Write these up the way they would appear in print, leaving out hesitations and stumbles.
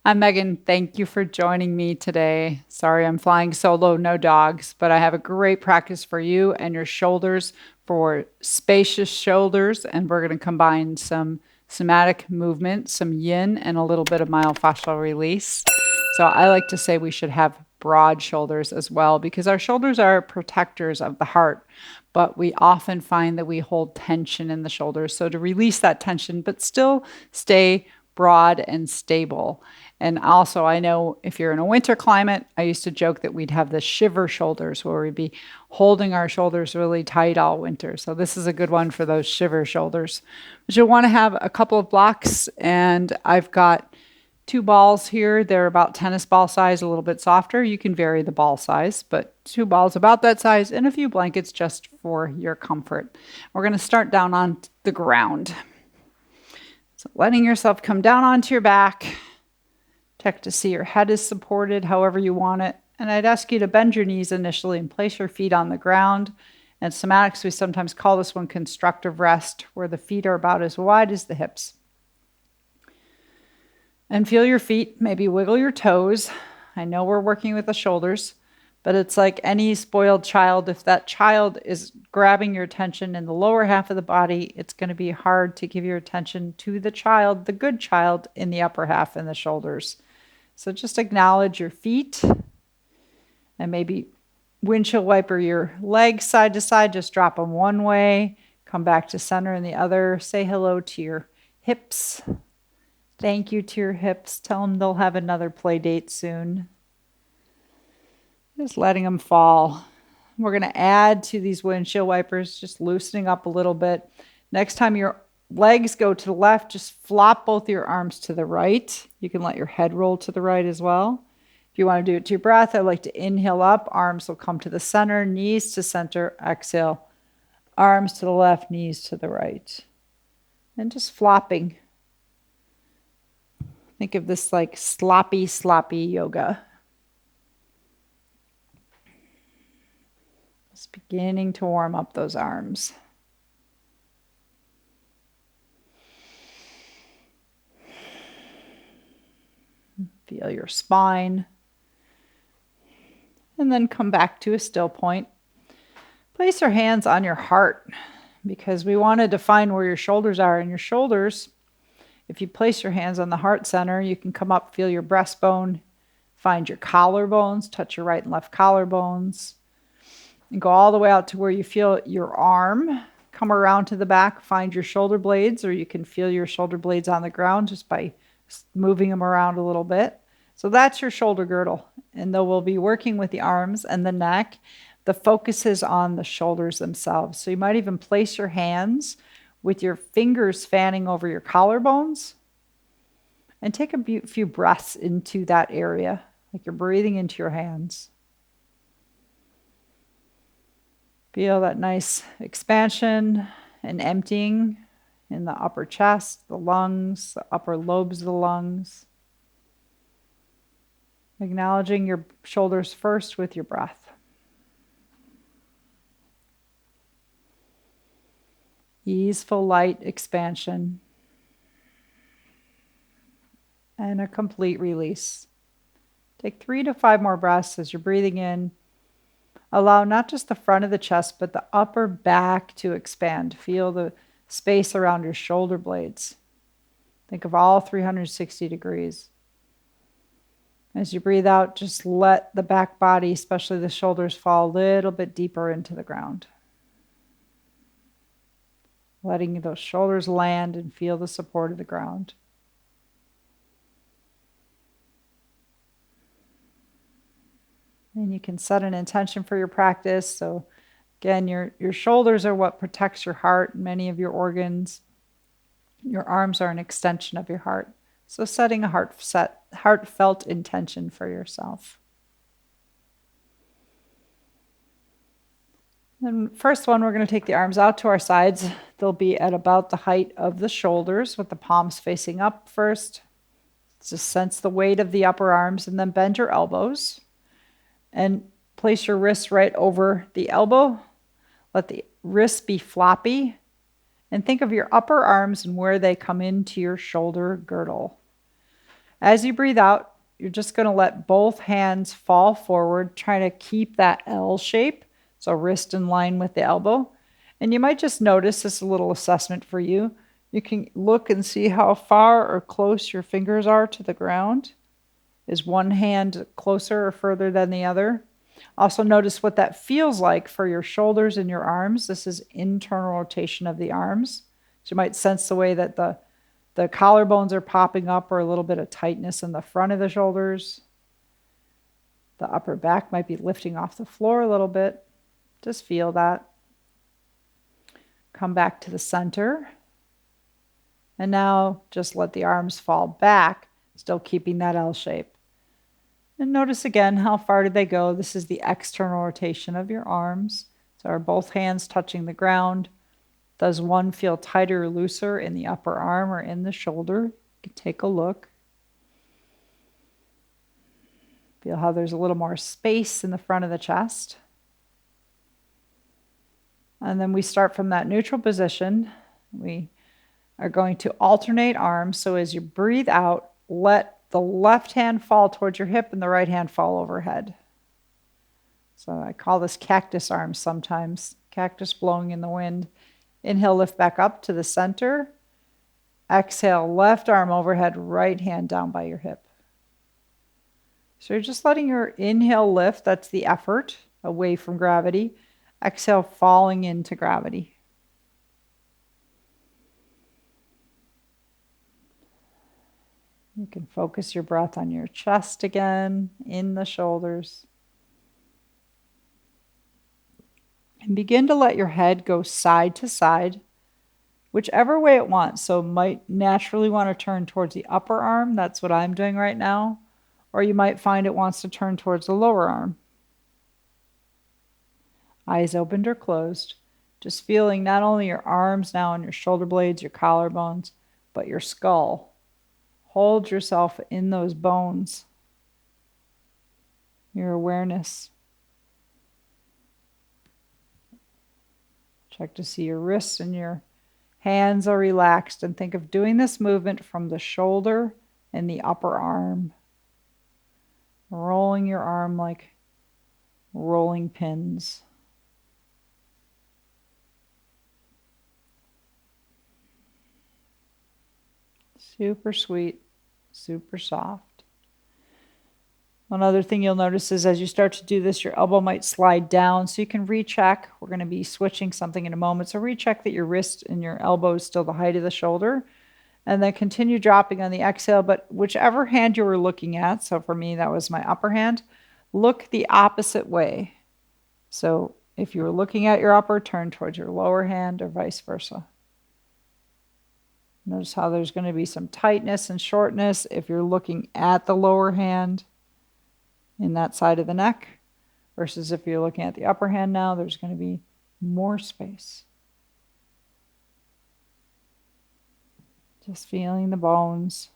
I'm Megan. Thank you for joining me today. Sorry, I'm flying solo, no dogs, but I have a great practice for you and your shoulders for spacious shoulders. And we're going to combine some somatic movement, some yin, and a little bit of myofascial release. So I like to say we should have broad shoulders as well because our shoulders are protectors of the heart, but we often find that we hold tension in the shoulders. So to release that tension, but still stay broad and stable. And also, I know if you're in a winter climate, I used to joke that we'd have the shiver shoulders where we'd be holding our shoulders really tight all winter. So this is a good one for those shiver shoulders. But you'll want to have a couple of blocks, and I've got two balls here. They're about tennis ball size, a little bit softer. You can vary the ball size, but two balls about that size and a few blankets just for your comfort. We're going to start down on the ground. So letting yourself come down onto your back. Check to see your head is supported however you want it. And I'd ask you to bend your knees initially and place your feet on the ground. And somatics, we sometimes call this one constructive rest, where the feet are about as wide as the hips. And feel your feet, maybe wiggle your toes. I know we're working with the shoulders, but it's like any spoiled child. If that child is grabbing your attention in the lower half of the body, it's going to be hard to give your attention to the child, the good child, in the upper half and the shoulders. So just acknowledge your feet and maybe windshield wiper your legs side to side. Just drop them one way, come back to center in the other. Say hello to your hips. Thank you to your hips. Tell them they'll have another play date soon. Just letting them fall. We're going to add to these windshield wipers, just loosening up a little bit. Next time your legs go to the left, just flop both your arms to the right. You can let your head roll to the right as well. If you want to do it to your breath, I like to inhale up. Arms will come to the center, knees to center. Exhale. Arms to the left, knees to the right. And just flopping. Think of this like sloppy yoga. Just beginning to warm up those arms. Feel your spine. And then come back to a still point. Place your hands on your heart because we want to define where your shoulders are. And your shoulders, if you place your hands on the heart center, you can come up, feel your breastbone, find your collarbones, touch your right and left collarbones, and go all the way out to where you feel your arm. Come around to the back, find your shoulder blades, or you can feel your shoulder blades on the ground just by moving them around a little bit. So that's your shoulder girdle. And though we'll be working with the arms and the neck, the focus is on the shoulders themselves. So you might even place your hands with your fingers fanning over your collarbones and take a few breaths into that area, like you're breathing into your hands. Feel that nice expansion and emptying in the upper chest, the lungs, the upper lobes of the lungs. Acknowledging your shoulders first with your breath. Easeful, light expansion. And a complete release. Take 3 to 5 more breaths as you're breathing in. Allow not just the front of the chest, but the upper back to expand. Feel the space around your shoulder blades. Think of all 360 degrees. As you breathe out, just let the back body, especially the shoulders, fall a little bit deeper into the ground. Letting those shoulders land and feel the support of the ground. And you can set an intention for your practice. So again, your shoulders are what protects your heart, many of your organs. Your arms are an extension of your heart. So setting a heartfelt intention for yourself. Then first one, we're going to take the arms out to our sides. They'll be at about the height of the shoulders with the palms facing up first. Just sense the weight of the upper arms and then bend your elbows. And place your wrists right over the elbow. Let the wrists be floppy. And think of your upper arms and where they come into your shoulder girdle. As you breathe out, you're just going to let both hands fall forward, trying to keep that L shape, so wrist in line with the elbow. And you might just notice, this is a little assessment for you. You can look and see how far or close your fingers are to the ground. Is one hand closer or further than the other? Also notice what that feels like for your shoulders and your arms. This is internal rotation of the arms. So you might sense the way that the collarbones are popping up, or a little bit of tightness in the front of the shoulders. The upper back might be lifting off the floor a little bit. Just feel that. Come back to the center. And now just let the arms fall back, still keeping that L shape. And notice again, how far did they go? This is the external rotation of your arms. So are both hands touching the ground? Does one feel tighter or looser in the upper arm or in the shoulder? You can take a look. Feel how there's a little more space in the front of the chest. And then we start from that neutral position. We are going to alternate arms. So as you breathe out, let the left hand fall towards your hip and the right hand fall overhead. So I call this cactus arms sometimes, cactus blowing in the wind. Inhale, lift back up to the center. Exhale, left arm overhead, right hand down by your hip. So you're just letting your inhale lift, that's the effort, away from gravity. Exhale, falling into gravity. You can focus your breath on your chest again, in the shoulders. And begin to let your head go side to side, whichever way it wants. So it might naturally want to turn towards the upper arm. That's what I'm doing right now. Or you might find it wants to turn towards the lower arm. Eyes opened or closed. Just feeling not only your arms now and your shoulder blades, your collarbones, but your skull. Hold yourself in those bones. Your awareness. Check to see your wrists and your hands are relaxed, and think of doing this movement from the shoulder and the upper arm. Rolling your arm like rolling pins. Super sweet, super soft. One other thing you'll notice is as you start to do this, your elbow might slide down, so you can recheck. We're going to be switching something in a moment. So recheck that your wrist and your elbow is still the height of the shoulder. And then continue dropping on the exhale, but whichever hand you were looking at, so for me that was my upper hand, look the opposite way. So if you were looking at your upper, turn towards your lower hand, or vice versa. Notice how there's going to be some tightness and shortness if you're looking at the lower hand in that side of the neck, versus if you're looking at the upper hand now, there's going to be more space. Just feeling the bones.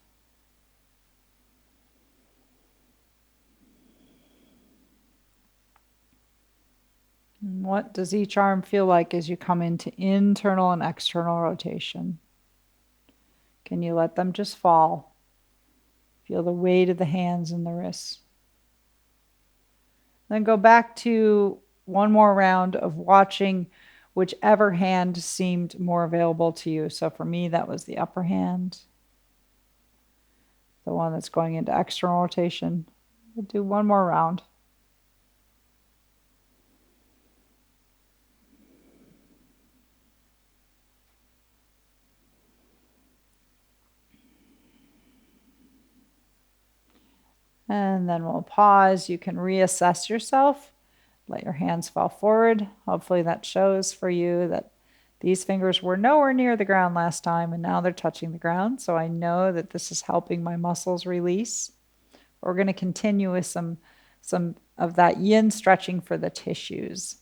And what does each arm feel like as you come into internal and external rotation? Can you let them just fall? Feel the weight of the hands and the wrists. Then go back to one more round of watching whichever hand seemed more available to you. So for me, that was the upper hand, the one that's going into external rotation. We'll do one more round. And then we'll pause. You can reassess yourself. Let your hands fall forward. Hopefully that shows for you that these fingers were nowhere near the ground last time, and now they're touching the ground. So I know that this is helping my muscles release. We're going to continue with some of that yin stretching for the tissues.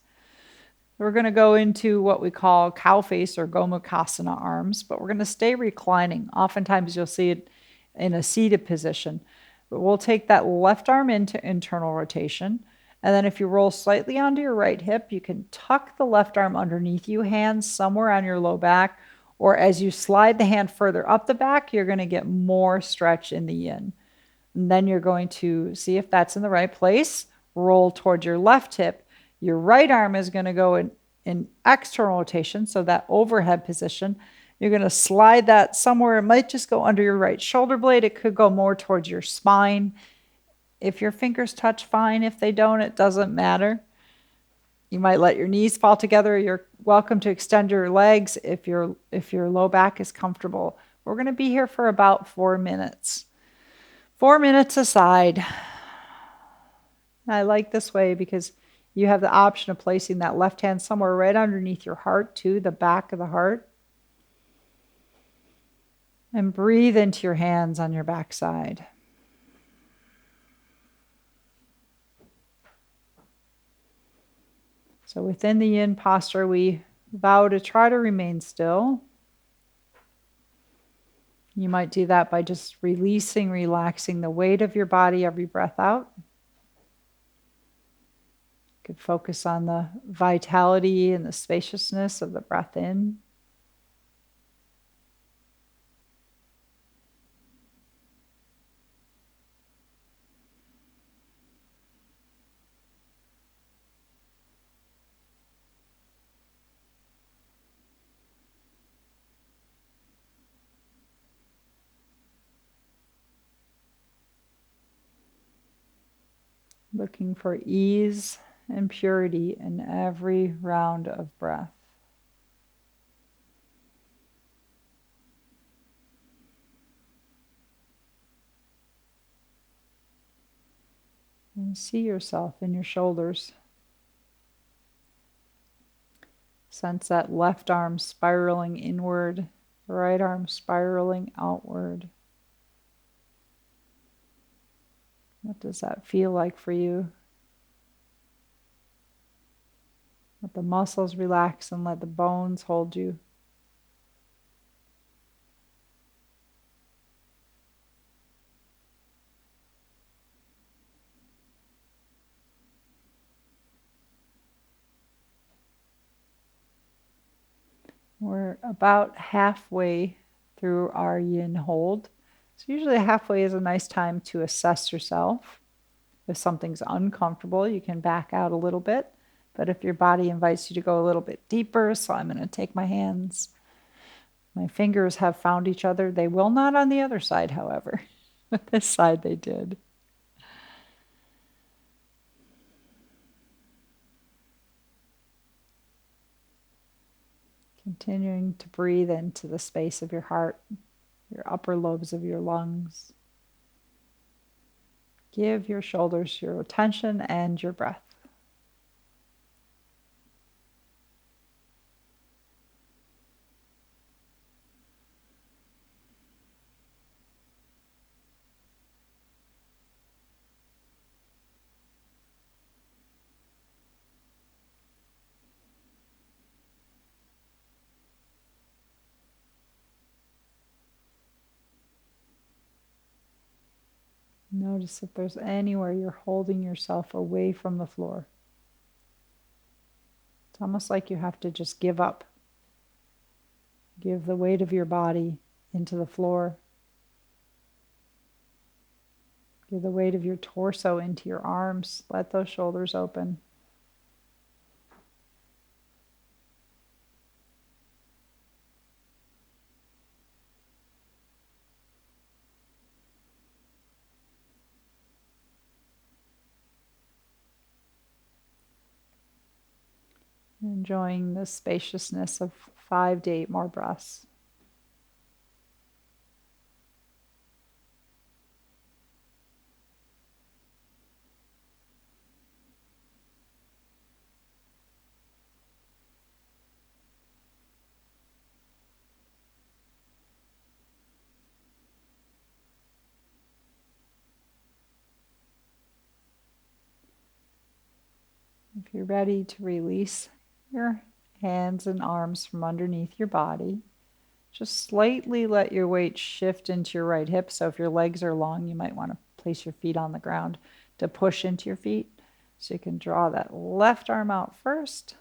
We're going to go into what we call cow face or Gomukhasana arms, but we're going to stay reclining. Oftentimes you'll see it in a seated position. But we'll take that left arm into internal rotation. And then if you roll slightly onto your right hip, you can tuck the left arm underneath you, hands somewhere on your low back. Or as you slide the hand further up the back, you're going to get more stretch in the yin. And then you're going to see if that's in the right place. Roll towards your left hip. Your right arm is going to go in external rotation, so that overhead position. You're going to slide that somewhere. It might just go under your right shoulder blade. It could go more towards your spine. If your fingers touch, fine. If they don't, it doesn't matter. You might let your knees fall together. You're welcome to extend your legs if your low back is comfortable. We're going to be here for about 4 minutes. 4 minutes aside. I like this way because you have the option of placing that left hand somewhere right underneath your heart too, the back of the heart. And breathe into your hands on your backside. So within the yin posture, we vow to try to remain still. You might do that by just releasing, relaxing the weight of your body every breath out. You could focus on the vitality and the spaciousness of the breath in. Looking for ease and purity in every round of breath. And see yourself in your shoulders. Sense that left arm spiraling inward, right arm spiraling outward. What does that feel like for you? Let the muscles relax and let the bones hold you. We're about halfway through our yin hold. So usually halfway is a nice time to assess yourself. If something's uncomfortable, you can back out a little bit. But if your body invites you to go a little bit deeper, so I'm going to take my hands. My fingers have found each other. They will not on the other side, however. But this side they did. Continuing to breathe into the space of your heart, your upper lobes of your lungs. Give your shoulders your attention and your breath. Notice if there's anywhere you're holding yourself away from the floor. It's almost like you have to just give up. Give the weight of your body into the floor. Give the weight of your torso into your arms. Let those shoulders open. Enjoying the spaciousness of 5 to 8 more breaths. If you're ready to release your hands and arms from underneath your body, just slightly let your weight shift into your right hip. So if your legs are long, you might want to place your feet on the ground to push into your feet. So you can draw that left arm out first.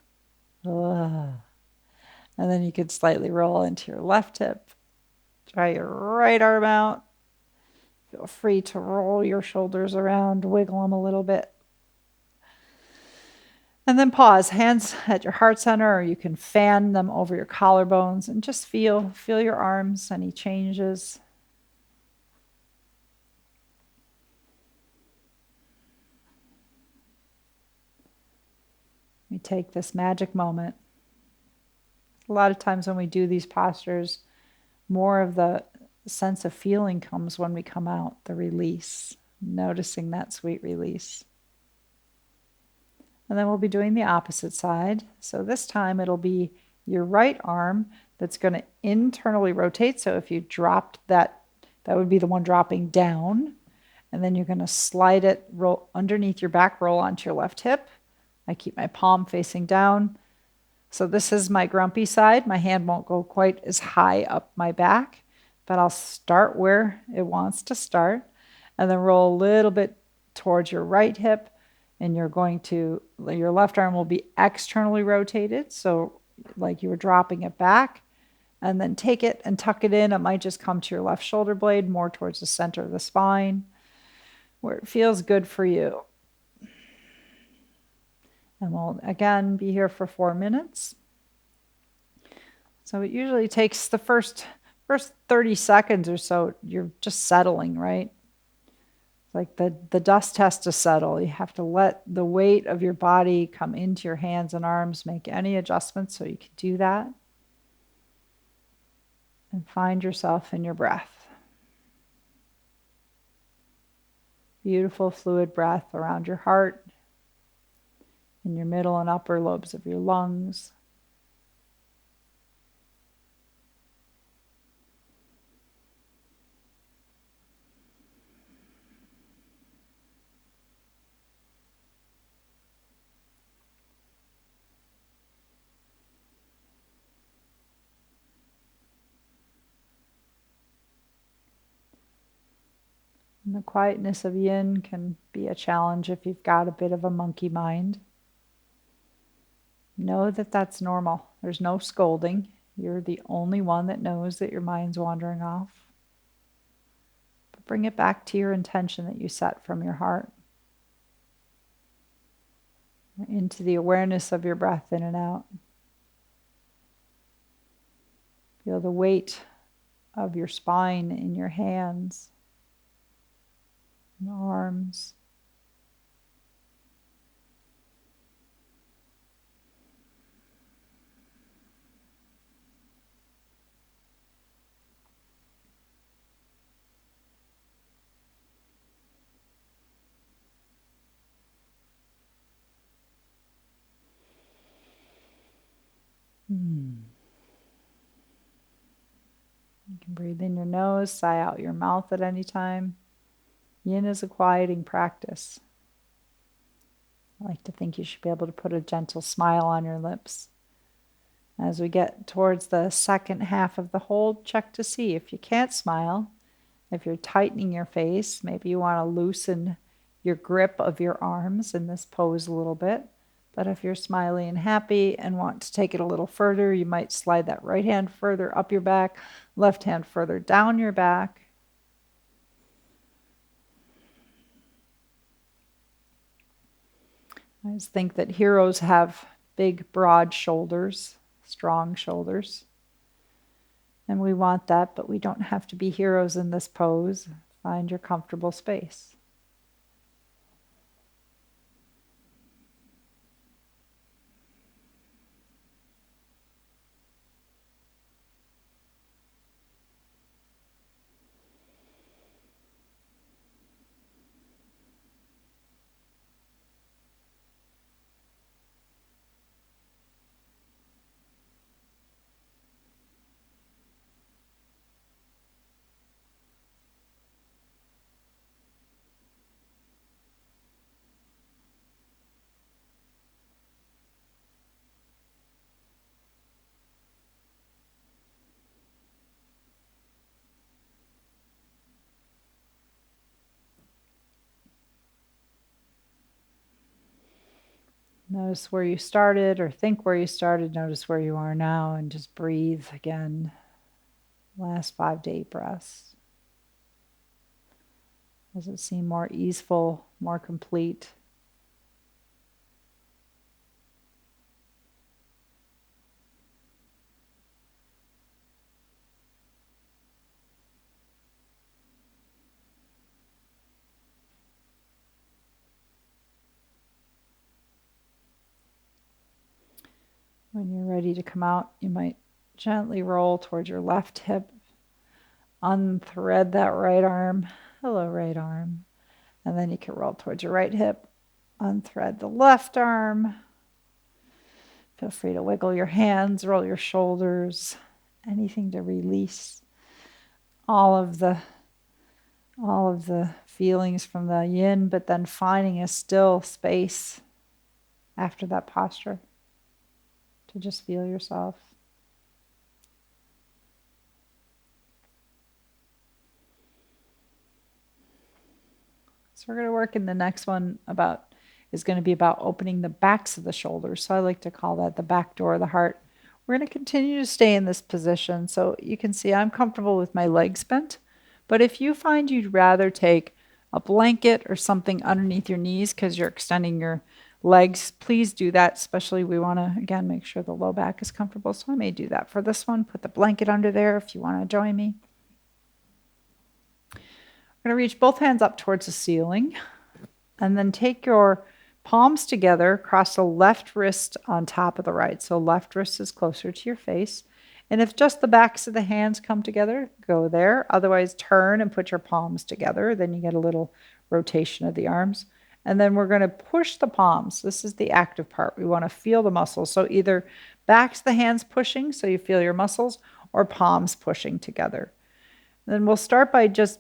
And then you can slightly roll into your left hip. Try your right arm out. Feel free to roll your shoulders around, wiggle them a little bit. And then pause, hands at your heart center, or you can fan them over your collarbones and just feel your arms, any changes. We take this magic moment. A lot of times when we do these postures, more of the sense of feeling comes when we come out, the release, noticing that sweet release. And then we'll be doing the opposite side. So this time it'll be your right arm that's going to internally rotate. So if you dropped that, that would be the one dropping down. And then you're going to slide it, roll underneath your back, roll onto your left hip. I keep my palm facing down. So this is my grumpy side. My hand won't go quite as high up my back, but I'll start where it wants to start and then roll a little bit towards your right hip. And you're going to, your left arm will be externally rotated. So like you were dropping it back, and then take it and tuck it in. It might just come to your left shoulder blade, more towards the center of the spine, where it feels good for you. And we'll again be here for 4 minutes. So it usually takes the first 30 seconds or so, you're just settling, right? Like the dust has to settle. You have to let the weight of your body come into your hands and arms, make any adjustments so you can do that. And find yourself in your breath. Beautiful fluid breath around your heart, in your middle and upper lobes of your lungs. And the quietness of yin can be a challenge if you've got a bit of a monkey mind. Know that that's normal. There's no scolding. You're the only one that knows that your mind's wandering off. But bring it back to your intention that you set from your heart. Into the awareness of your breath in and out. Feel the weight of your spine in your hands and arms. You can breathe in your nose, sigh out your mouth at any time. Yin is a quieting practice. I like to think you should be able to put a gentle smile on your lips. As we get towards the second half of the hold, check to see if you can't smile. If you're tightening your face, maybe you want to loosen your grip of your arms in this pose a little bit. But if you're smiley and happy and want to take it a little further, you might slide that right hand further up your back, left hand further down your back. I just think that heroes have big, broad shoulders, strong shoulders. And we want that, but we don't have to be heroes in this pose. Find your comfortable space. Notice where you started, or think where you started. Notice where you are now, and just breathe again. Last 5 to 8 breaths. Does it seem more easeful, more complete? When you're ready to come out, you might gently roll towards your left hip, unthread that right arm. Hello, right arm. And then you can roll towards your right hip, unthread the left arm. Feel free to wiggle your hands, roll your shoulders, anything to release all of the feelings from the yin, but then finding a still space after that posture to just feel yourself. So we're going to work in the next one is going to be about opening the backs of the shoulders. So I like to call that the back door of the heart. We're going to continue to stay in this position. So you can see I'm comfortable with my legs bent. But if you find you'd rather take a blanket or something underneath your knees because you're extending your legs, please do that. Especially we want to, again, make sure the low back is comfortable. So I may do that for this one. Put the blanket under there if you want to join me. I'm going to reach both hands up towards the ceiling and then take your palms together, cross the left wrist on top of the right. So left wrist is closer to your face. And if just the backs of the hands come together, go there. Otherwise, turn and put your palms together. Then you get a little rotation of the arms. And then we're going to push the palms. This is the active part. We want to feel the muscles. So either backs of the hands pushing, so you feel your muscles, or palms pushing together. And then we'll start by just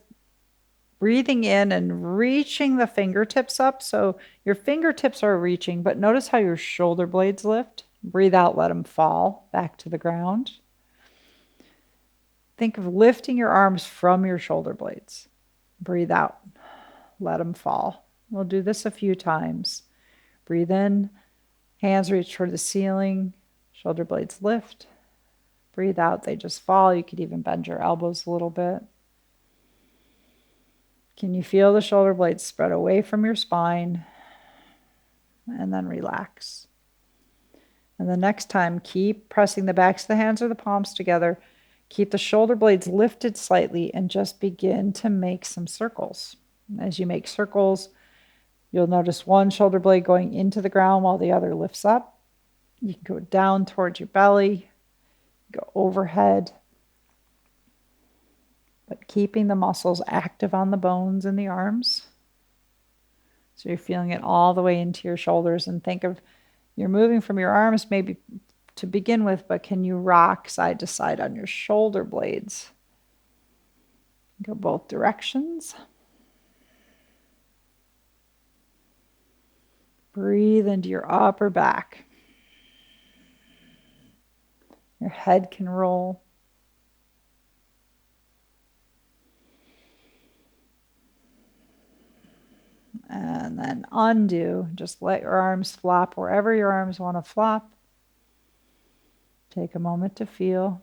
breathing in and reaching the fingertips up. So your fingertips are reaching, but notice how your shoulder blades lift. Breathe out, let them fall back to the ground. Think of lifting your arms from your shoulder blades. Breathe out, let them fall. We'll do this a few times. Breathe in, hands reach toward the ceiling, shoulder blades lift. Breathe out, they just fall. You could even bend your elbows a little bit. Can you feel the shoulder blades spread away from your spine? And then relax. And the next time, keep pressing the backs of the hands or the palms together. Keep the shoulder blades lifted slightly and just begin to make some circles. As you make circles, you'll notice one shoulder blade going into the ground while the other lifts up. You can go down towards your belly, go overhead, but keeping the muscles active on the bones in the arms. So you're feeling it all the way into your shoulders, and think of you're moving from your arms maybe to begin with, but can you rock side to side on your shoulder blades? Go both directions. Breathe into your upper back. Your head can roll. And then undo. Just let your arms flop wherever your arms want to flop. Take a moment to feel.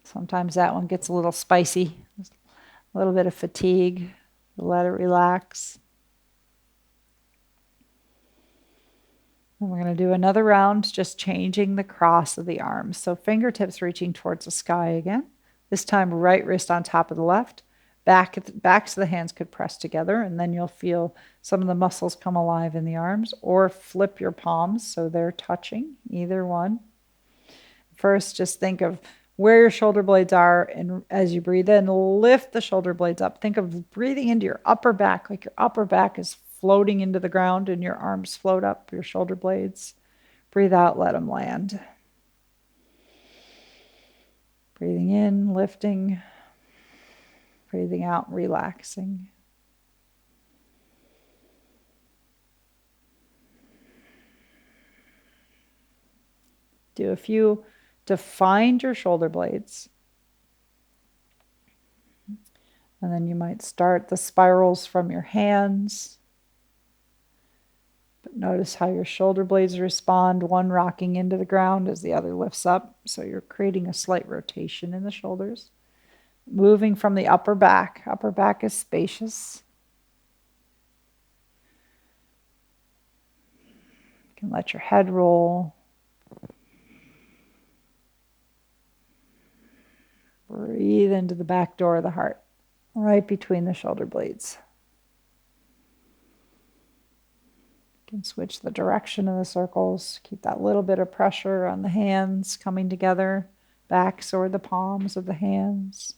Sometimes that one gets a little spicy, a little bit of fatigue. Let it relax. And we're going to do another round, just changing the cross of the arms. So fingertips reaching towards the sky again. This time, right wrist on top of the left. Backs of the hands could press together, and then you'll feel some of the muscles come alive in the arms, or flip your palms so they're touching, either one. First, just think of where your shoulder blades are, and as you breathe in, lift the shoulder blades up. Think of breathing into your upper back, like your upper back is floating into the ground and your arms float up, your shoulder blades. Breathe out, let them land. Breathing in, lifting. Breathing out, relaxing. Do a few to find your shoulder blades. And then you might start the spirals from your hands. But notice how your shoulder blades respond, one rocking into the ground as the other lifts up. So you're creating a slight rotation in the shoulders. moving from the upper back. Upper back is spacious. You can let your head roll. Breathe into the back door of the heart, right between the shoulder blades. You can switch the direction of the circles. Keep that little bit of pressure on the hands coming together, backs or the palms of the hands.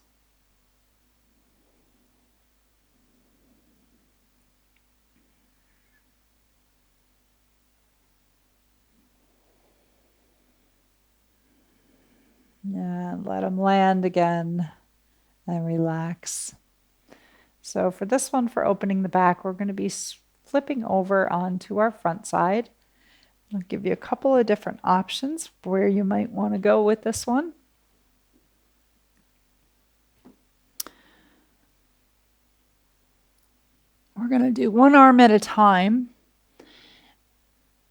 And let them land again and relax. So for this one, for opening the back, we're going to be flipping over onto our front side. I'll give you a couple of different options where you might want to go with this one. We're going to do one arm at a time.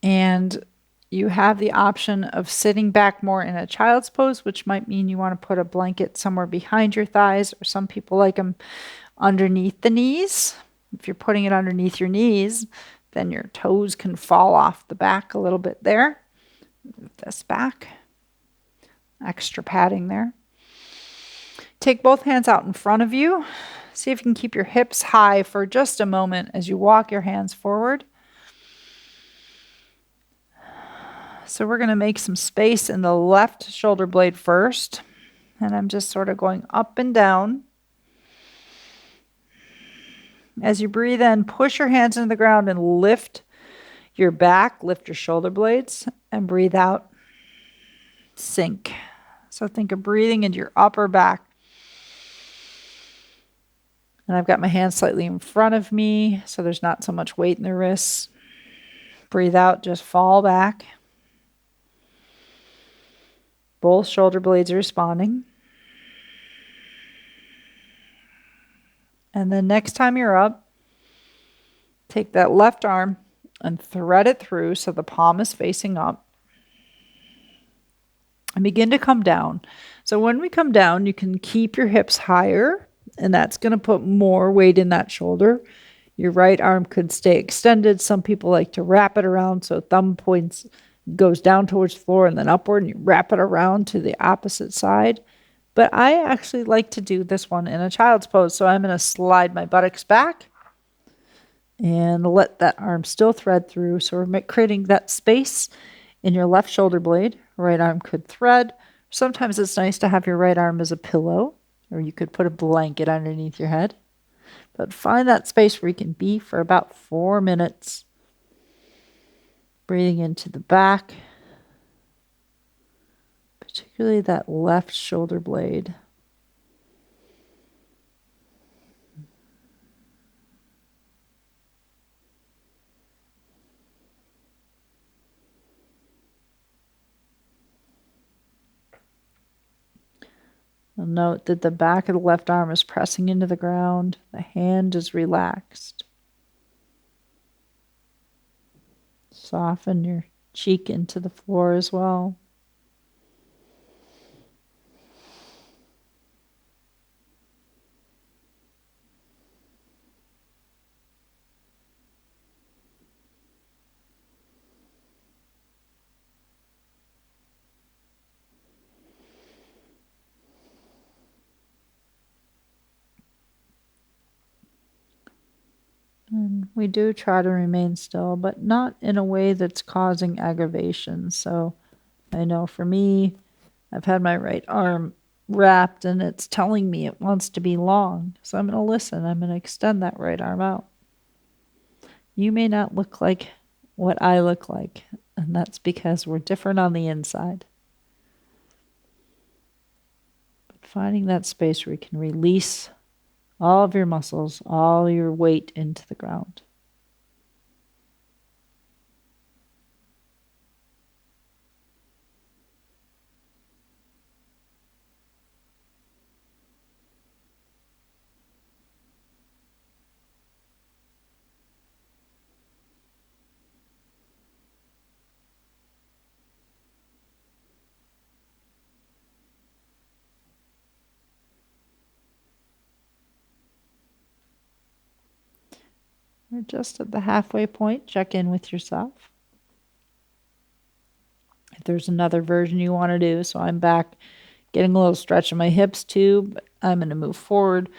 And you have the option of sitting back more in a child's pose, which might mean you want to put a blanket somewhere behind your thighs, or some people like them underneath the knees. If you're putting it underneath your knees, then your toes can fall off the back a little bit there. Move this back. Extra padding there. Take both hands out in front of you. See if you can keep your hips high for just a moment as you walk your hands forward. So we're going to make some space in the left shoulder blade first. And I'm just sort of going up and down. As you breathe in, push your hands into the ground and lift your back, lift your shoulder blades, and breathe out. Sink. So think of breathing into your upper back. And I've got my hands slightly in front of me, so there's not so much weight in the wrists. Breathe out, just fall back. Both shoulder blades are responding. And then next time you're up, take that left arm and thread it through so the palm is facing up. And begin to come down. So when we come down, you can keep your hips higher, and that's going to put more weight in that shoulder. Your right arm could stay extended. Some people like to wrap it around so thumb points goes down towards the floor and then upward, and you wrap it around to the opposite side. But I actually like to do this one in a child's pose. So I'm going to slide my buttocks back and let that arm still thread through. So we're creating that space in your left shoulder blade. Right arm could thread. Sometimes it's nice to have your right arm as a pillow, or you could put a blanket underneath your head. But find that space where you can be for about 4 minutes. Breathing into the back, particularly that left shoulder blade. You'll note that the back of the left arm is pressing into the ground. The hand is relaxed. Soften your cheek into the floor as well. And we do try to remain still, but not in a way that's causing aggravation. So I know for me, I've had my right arm wrapped and it's telling me it wants to be long. So I'm going to listen. I'm going to extend that right arm out. You may not look like what I look like, and that's because we're different on the inside. But finding that space where you can release all of your muscles, all your weight into the ground. We're just at the halfway point. Check in with yourself. If there's another version you want to do, so I'm back getting a little stretch in my hips too, but I'm going to move forward.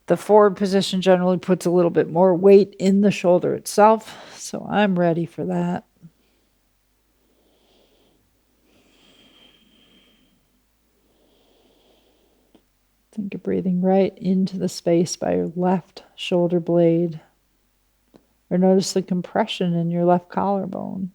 The forward position generally puts a little bit more weight in the shoulder itself, so I'm ready for that. Think of breathing right into the space by your left shoulder blade, or notice the compression in your left collarbone.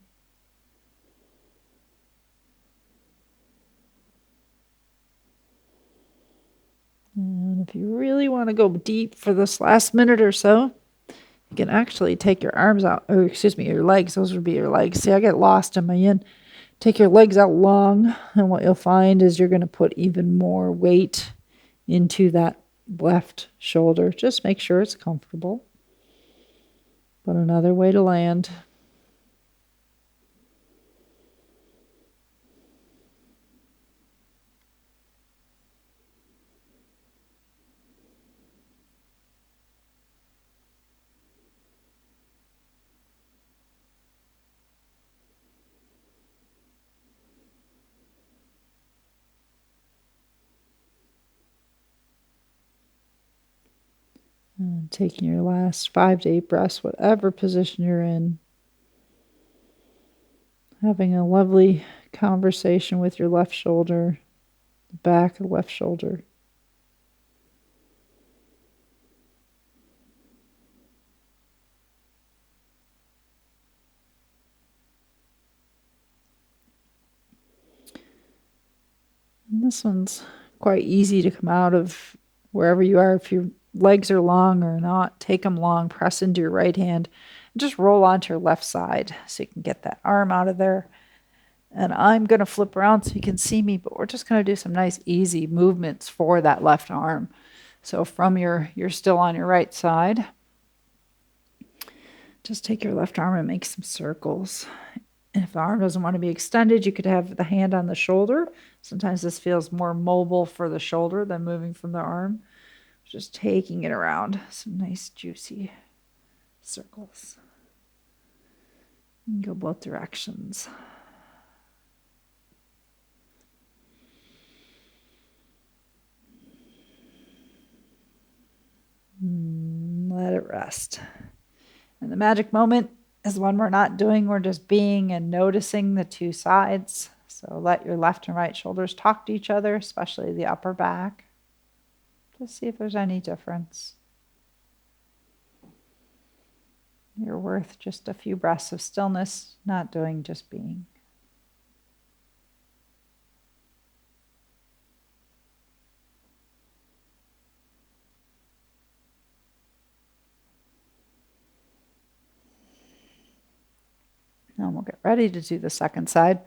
And if you really want to go deep for this last minute or so, you can actually take your arms out, or excuse me, your legs. Those would be your legs. See, I get lost in my yin. Take your legs out long, and what you'll find is you're going to put even more weight into that left shoulder. Just make sure it's comfortable. But another way to land. And taking your last 5 to 8 breaths, whatever position you're in. Having a lovely conversation with your left shoulder, the back of the left shoulder. And this one's quite easy to come out of wherever you are. If your legs are long or not, take them long, press into your right hand, and just roll onto your left side so you can get that arm out of there. And I'm going to flip around so you can see me, but we're just going to do some nice easy movements for that left arm. So from you're still on your right side, just take your left arm and make some circles. And if the arm doesn't want to be extended, you could have the hand on the shoulder. Sometimes this feels more mobile for the shoulder than moving from the arm. Just taking it around. Some nice juicy circles. And go both directions. Let it rest. And the magic moment is when we're not doing, we're just being and noticing the two sides. So let your left and right shoulders talk to each other, especially the upper back. Just see if there's any difference. You're worth just a few breaths of stillness, not doing, just being. And we'll get ready to do the second side.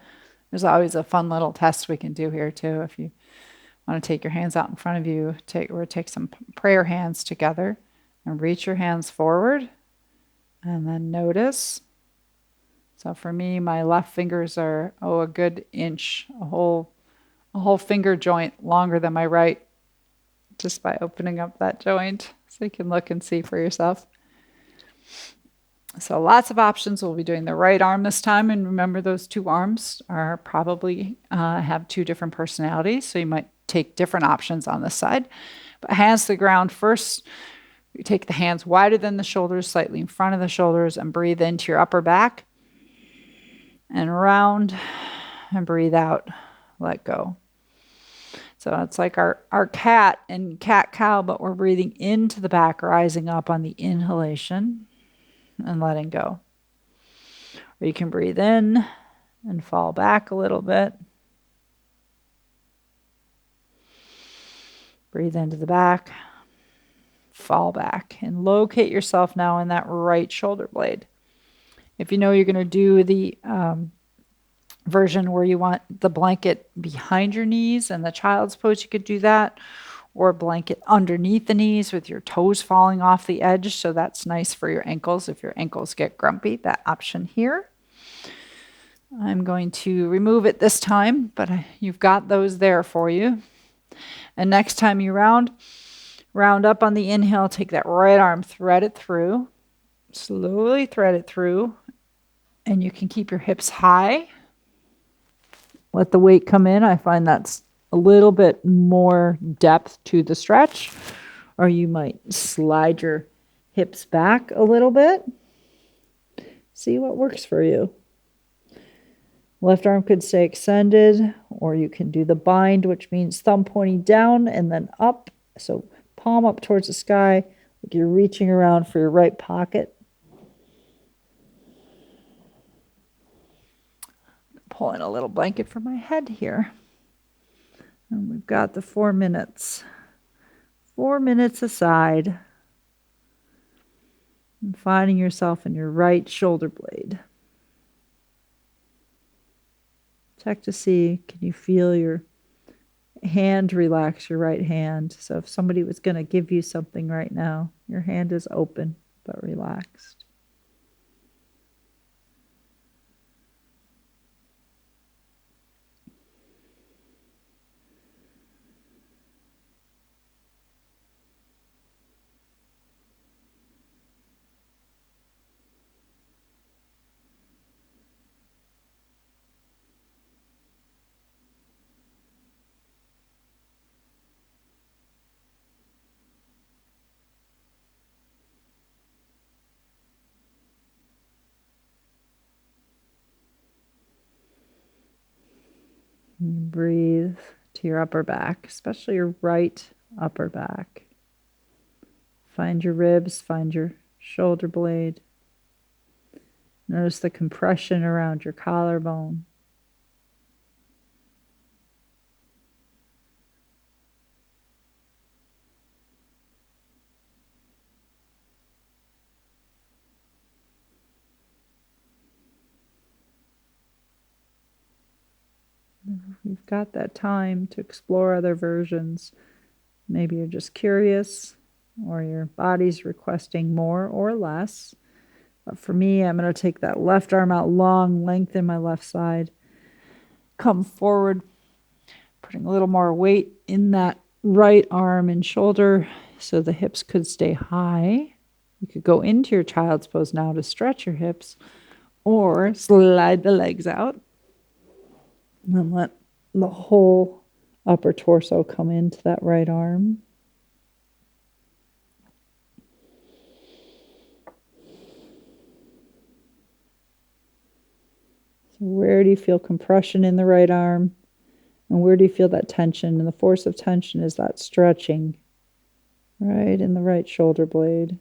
There's always a fun little test we can do here too. If you want to take your hands out in front of you, take some prayer hands together and reach your hands forward and then notice. So for me, my left fingers are, a good inch, a whole finger joint longer than my right, just by opening up that joint so you can look and see for yourself. So lots of options. We'll be doing the right arm this time. And remember, those two arms are probably have two different personalities. So you might take different options on this side. But hands to the ground first. You take the hands wider than the shoulders, slightly in front of the shoulders, and breathe into your upper back. And round, and breathe out. Let go. So it's like our cat and cat-cow, but we're breathing into the back, rising up on the inhalation and letting go. Or you can breathe in and fall back a little bit. Breathe into the back, fall back, and locate yourself now in that right shoulder blade. If you know you're going to do the version where you want the blanket behind your knees and the child's pose, you could do that. Or blanket underneath the knees with your toes falling off the edge. So that's nice for your ankles if your ankles get grumpy, that option here. I'm going to remove it this time, but you've got those there for you. And next time you round up on the inhale, take that right arm, thread it through. Slowly thread it through, and you can keep your hips high. Let the weight come in. I find that's a little bit more depth to the stretch, or you might slide your hips back a little bit. See what works for you. Left arm could stay extended, or you can do the bind, which means thumb pointing down and then up. So palm up towards the sky, like you're reaching around for your right pocket. Pulling a little blanket from my head here. And we've got the 4 minutes. 4 minutes aside. And finding yourself in your right shoulder blade. Check to see, can you feel your hand relax, your right hand? So if somebody was going to give you something right now, your hand is open but relaxed. And breathe to your upper back, especially your right upper back. Find your ribs, find your shoulder blade. Notice the compression around your collarbone. You've got that time to explore other versions. Maybe you're just curious, or your body's requesting more or less. But for me, I'm going to take that left arm out long, lengthen my left side, come forward, putting a little more weight in that right arm and shoulder so the hips could stay high. You could go into your child's pose now to stretch your hips, or slide the legs out and then let the whole upper torso come into that right arm. So where do you feel compression in the right arm? And where do you feel that tension? And the force of tension is that stretching right in the right shoulder blade.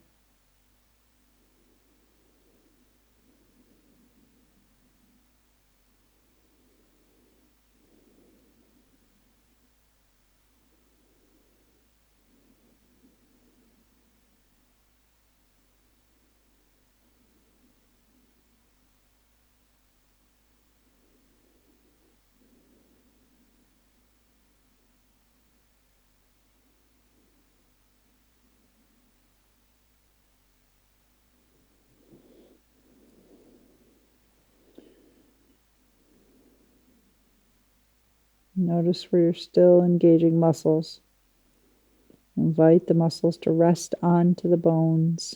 Notice where you're still engaging muscles. Invite the muscles to rest onto the bones.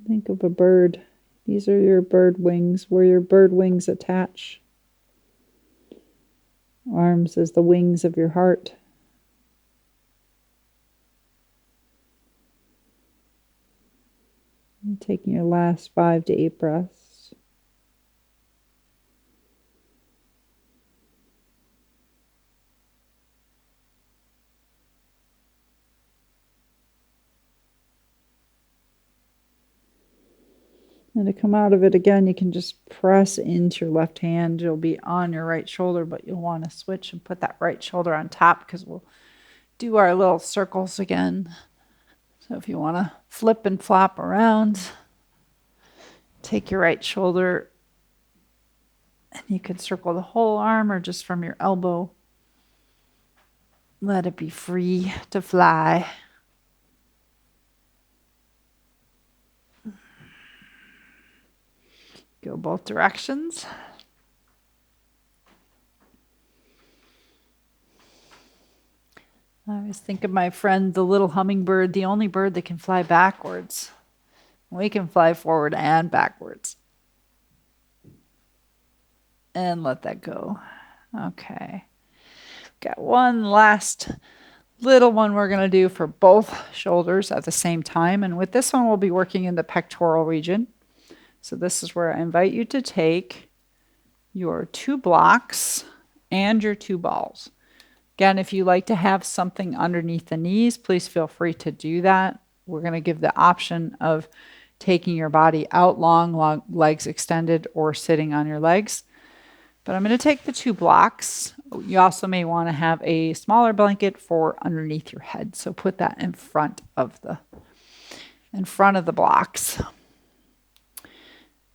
Think of a bird. These are your bird wings, where your bird wings attach. Arms as the wings of your heart. And taking your last 5 to 8 breaths. And to come out of it again, you can just press into your left hand. You'll be on your right shoulder, but you'll want to switch and put that right shoulder on top because we'll do our little circles again. So if you want to flip and flop around, take your right shoulder and you can circle the whole arm or just from your elbow. Let it be free to fly. Go both directions. I always think of my friend, the little hummingbird, the only bird that can fly backwards. We can fly forward and backwards. And let that go. Okay. Got one last little one we're going to do for both shoulders at the same time. And with this one, we'll be working in the pectoral region. So this is where I invite you to take your 2 blocks and your 2 balls. Again, if you like to have something underneath the knees, please feel free to do that. We're going to give the option of taking your body out long, legs extended, or sitting on your legs. But I'm going to take the 2 blocks. You also may want to have a smaller blanket for underneath your head. So put that in front of the blocks.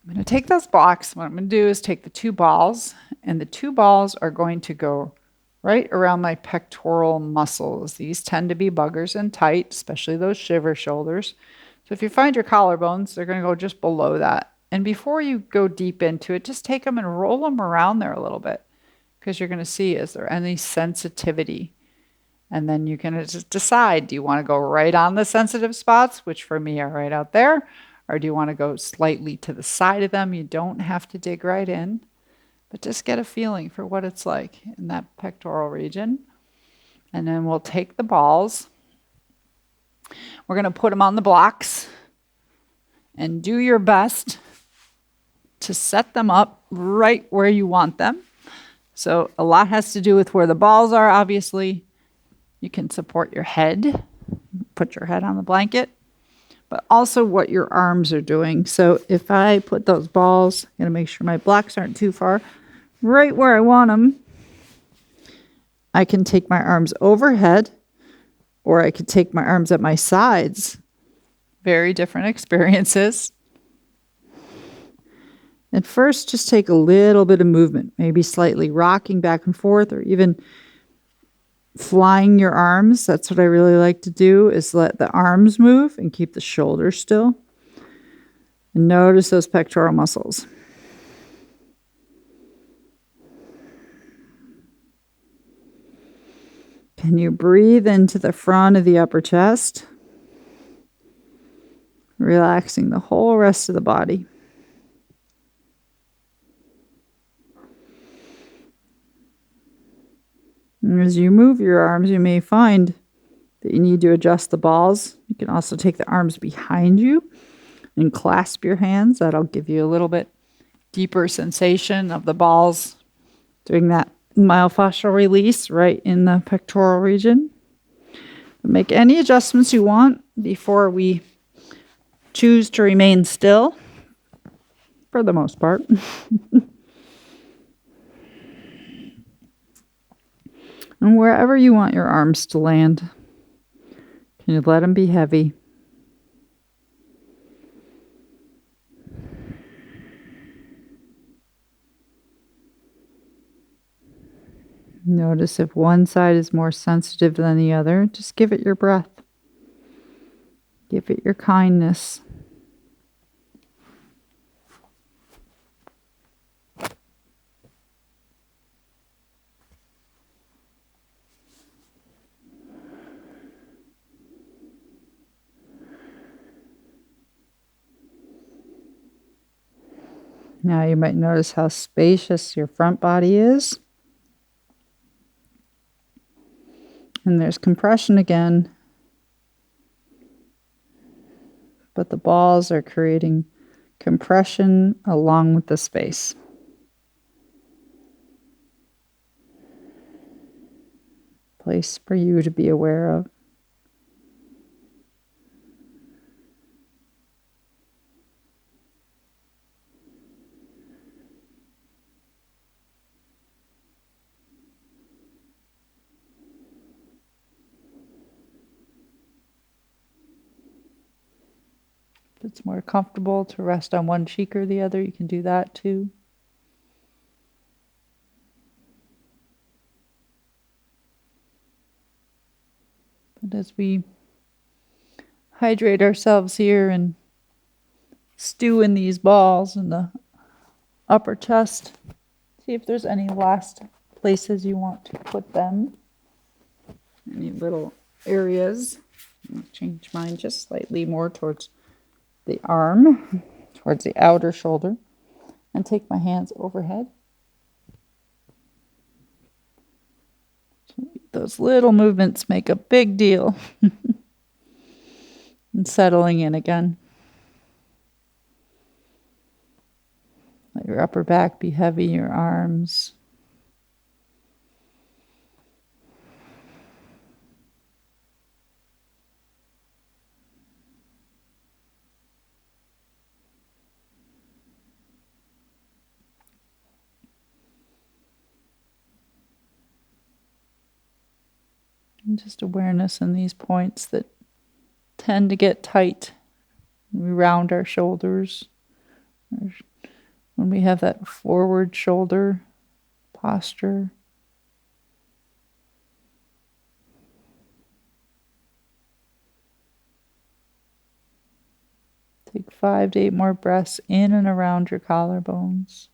I'm going to take those blocks. What I'm going to do is take the 2 balls, and the 2 balls are going to go right around my pectoral muscles. These tend to be buggers and tight, especially those shiver shoulders. So if you find your collarbones, they're going to go just below that. And before you go deep into it, just take them and roll them around there a little bit, because you're going to see, is there any sensitivity? And then you can just decide, do you want to go right on the sensitive spots, which for me are right out there, or do you want to go slightly to the side of them? You don't have to dig right in, but just get a feeling for what it's like in that pectoral region. And then we'll take the balls. We're going to put them on the blocks and do your best to set them up right where you want them. So a lot has to do with where the balls are, obviously. You can support your head, put your head on the blanket, but also what your arms are doing. So if I put those balls, I'm going to make sure my blocks aren't too far, right where I want them, I can take my arms overhead, or I could take my arms at my sides. Very different experiences. At first, just take a little bit of movement, maybe slightly rocking back and forth, or even flying your arms. That's what I really like to do, is let the arms move and keep the shoulders still. And notice those pectoral muscles. Can you breathe into the front of the upper chest? Relaxing the whole rest of the body. And as you move your arms, you may find that you need to adjust the balls. You can also take the arms behind you and clasp your hands. That'll give you a little bit deeper sensation of the balls doing that myofascial release right in the pectoral region. Make any adjustments you want before we choose to remain still, for the most part. And wherever you want your arms to land, can you let them be heavy? Notice if one side is more sensitive than the other. Just give it your breath. Give it your kindness. Now you might notice how spacious your front body is. And there's compression again. But the balls are creating compression along with the space. Place for you to be aware of. If it's more comfortable to rest on one cheek or the other, you can do that too. But as we hydrate ourselves here and stew in these balls and the upper chest. See if there's any last places you want to put them. Any little areas. I'll change mine just slightly more towards the arm, towards the outer shoulder, and take my hands overhead. Those little movements make a big deal. And settling in again. Let your upper back be heavy, your arms. And just awareness in these points that tend to get tight. We round our shoulders. When we have that forward shoulder posture. Take 5 to 8 more breaths in and around your collarbones.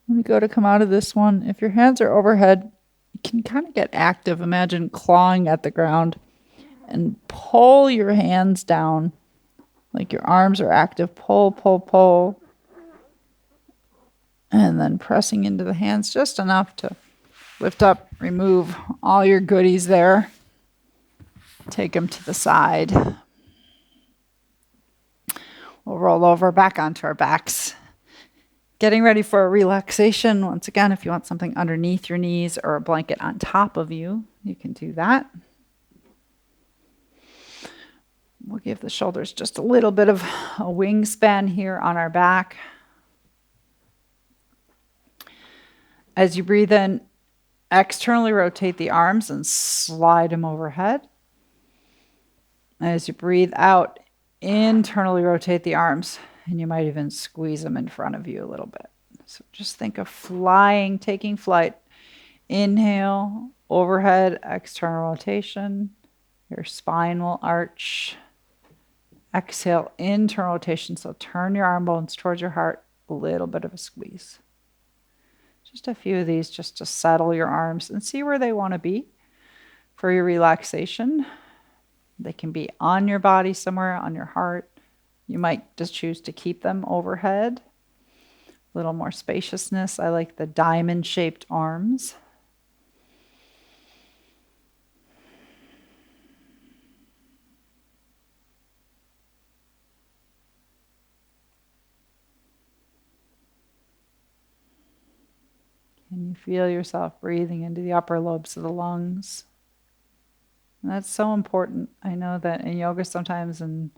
When we go to come out of this one, if your hands are overhead, you can kind of get active. Imagine clawing at the ground and pull your hands down like your arms are active. Pull, pull, pull. And then pressing into the hands just enough to lift up, remove all your goodies there. Take them to the side. We'll roll over back onto our backs. Getting ready for a relaxation. Once again, if you want something underneath your knees or a blanket on top of you, you can do that. We'll give the shoulders just a little bit of a wingspan here on our back. As you breathe in, externally rotate the arms and slide them overhead. As you breathe out, internally rotate the arms, and you might even squeeze them in front of you a little bit. So just think of flying, taking flight. Inhale, overhead, external rotation. Your spine will arch. Exhale, internal rotation. So turn your arm bones towards your heart, a little bit of a squeeze. Just a few of these just to settle your arms and see where they want to be for your relaxation. They can be on your body somewhere, on your heart. You might just choose to keep them overhead. A little more spaciousness. I like the diamond-shaped arms. Can you feel yourself breathing into the upper lobes of the lungs? And that's so important. I know that in yoga sometimes and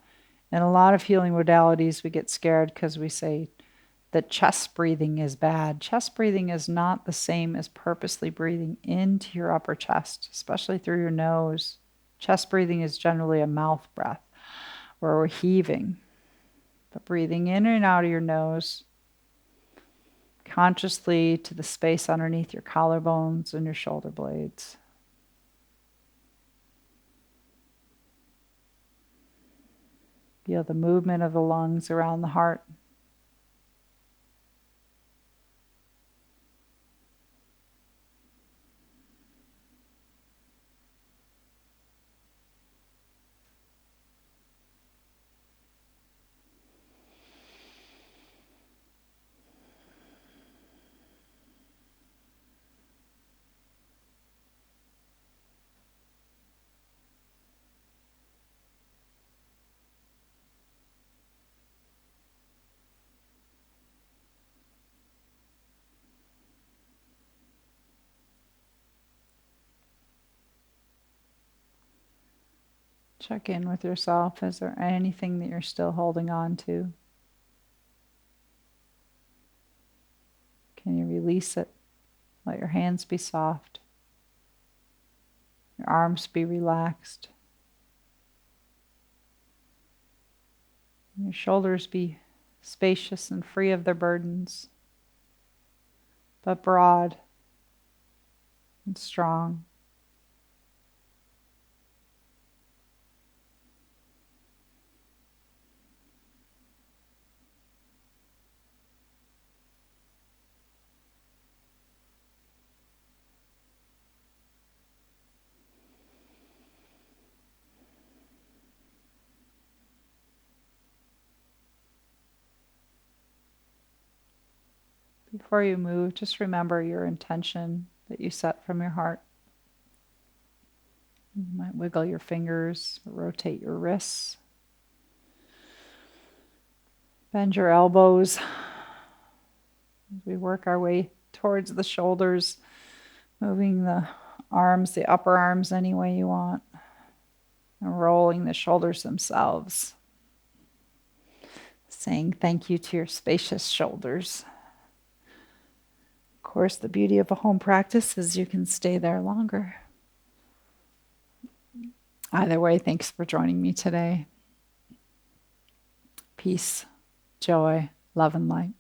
in a lot of healing modalities we get scared because we say that chest breathing is bad. Chest breathing is not the same as purposely breathing into your upper chest, especially through your nose. Chest breathing is generally a mouth breath where we're heaving. But breathing in and out of your nose, consciously to the space underneath your collarbones and your shoulder blades. Feel the movement of the lungs around the heart. Check in with yourself. Is there anything that you're still holding on to? Can you release it? Let your hands be soft. Your arms be relaxed. Your shoulders be spacious and free of their burdens, but broad and strong. Before you move, just remember your intention that you set from your heart. You might wiggle your fingers, rotate your wrists, bend your elbows as we work our way towards the shoulders, moving the arms, the upper arms any way you want, and rolling the shoulders themselves. Saying thank you to your spacious shoulders. Of course, the beauty of a home practice is you can stay there longer. Either way, thanks for joining me today. Peace, joy, love, and light.